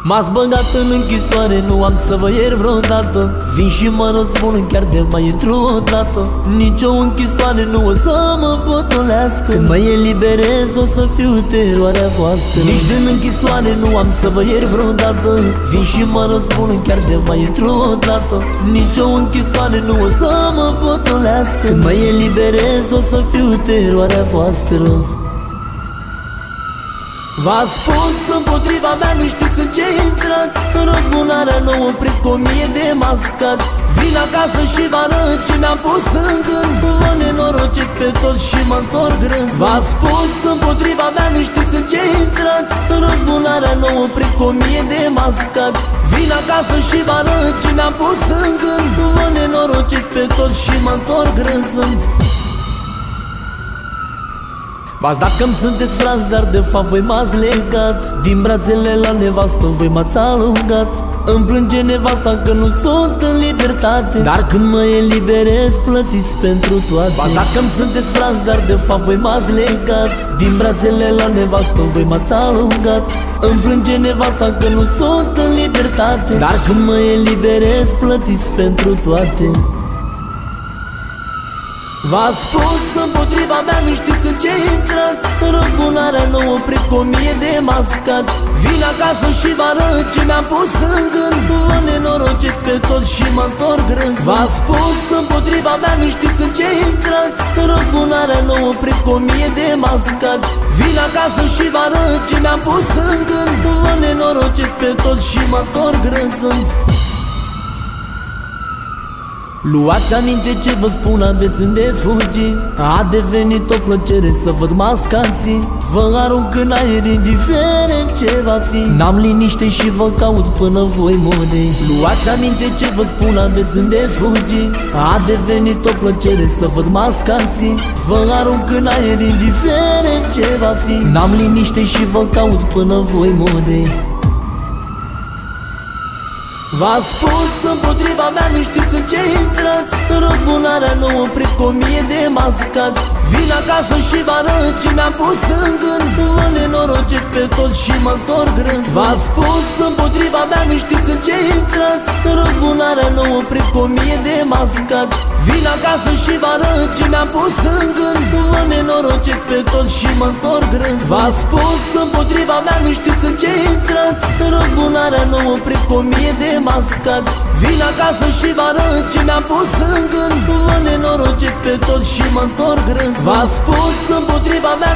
M-ați băgat în închisoare, nu am să vă iert vreodată. Vin și mă răzbun chiar de mai intru odată. Nici o închisoare nu o să mă potolească. Când mă eliberez o să fiu teroarea voastră. Nici din închisoare nu am să vă iert vreodată. Vin și mă răzbun chiar de mai intru odată. Nici o închisoare nu o să mă potolească. Când mă eliberez o să fiu teroarea voastră. V-ați spus împotriva mea, nu știți în ce intrați. Răzbunarea nouă prins cu 1000 de mascați. Vin acasă și vă arăt ce mi-am pus în gând. Vă nenorocesc pe toți și mă întorc râzând. V-ați spus împotriva mea, nu știți în ce intrați. Răzbunarea nouă prins cu 1000 de mascați. Vin acasă și vă arăt ce mi-am pus în gând. Vă nenorocesc pe toți și mă întorc râzând. V-ați dat că-mi sunteți frați, dar de fapt voi m-ați legat. Din brațele la nevastă voi m-ați alungat. Îmi plânge nevasta că nu sunt în libertate, dar când mă eliberez plătiți pentru toate. V-ați dat că-mi sunteți frați, dar de fapt voi m-ați legat. Din brațele la nevastă voi m-ați alungat. Îmi plânge nevasta că nu sunt în libertate, dar când mă eliberez plătiți pentru toate. V-ați spus împotriva mea, nu știți în ce intrați. Răzbunarea nouă prins cu 1000 de mascați. Vin acasă și vă arăt ce mi-am pus în gând. Vă nenorocesc pe toți și mă întorc râzând. V-ați spus împotriva mea, nu știți în ce intrați. Răzbunarea nouă prins cu 1000 de mascați. Vin acasă și vă arăt ce mi-am pus în gând. Vă nenorocesc pe toți și mă întorc râzând. Luați aminte ce vă spun, aveți unde fugi. A devenit o plăcere să văd mascații. Vă arunc în aer indiferent ce va fi. N-am liniște și vă caut până voi muri. Luați aminte ce vă spun, aveți unde fugi. A devenit o plăcere să văd mascații. Vă arunc în aer indiferent ce va fi. N-am liniște și vă caut până voi muri. V-ați spus împotriva mea, nu știți în ce intrați. Răzbunarea nouă prins cu 1000 de mascați. Vin acasă și vă arăt ce mi-am pus în gând. Vă nenorocesc pe toți și mă întorc râzând. V-ați spus împotriva mea, nu știți în ce intrați. Răzbunarea nouă prins cu 1000 de mascați. Vin acasă și vă arăt ce mi-am pus în gând. Vă nenorocesc pe toți și mă întorc râzând. V-ați spus împotriva mea, nu știți în ce intrați. Răzbunarea nouă prins cu 1000 de mascați. Vin acasă și vă arăt ce mi-am pus în gând. Vă nenorocesc pe toți și mă întorc râzând. V-ați spus împotriva mea.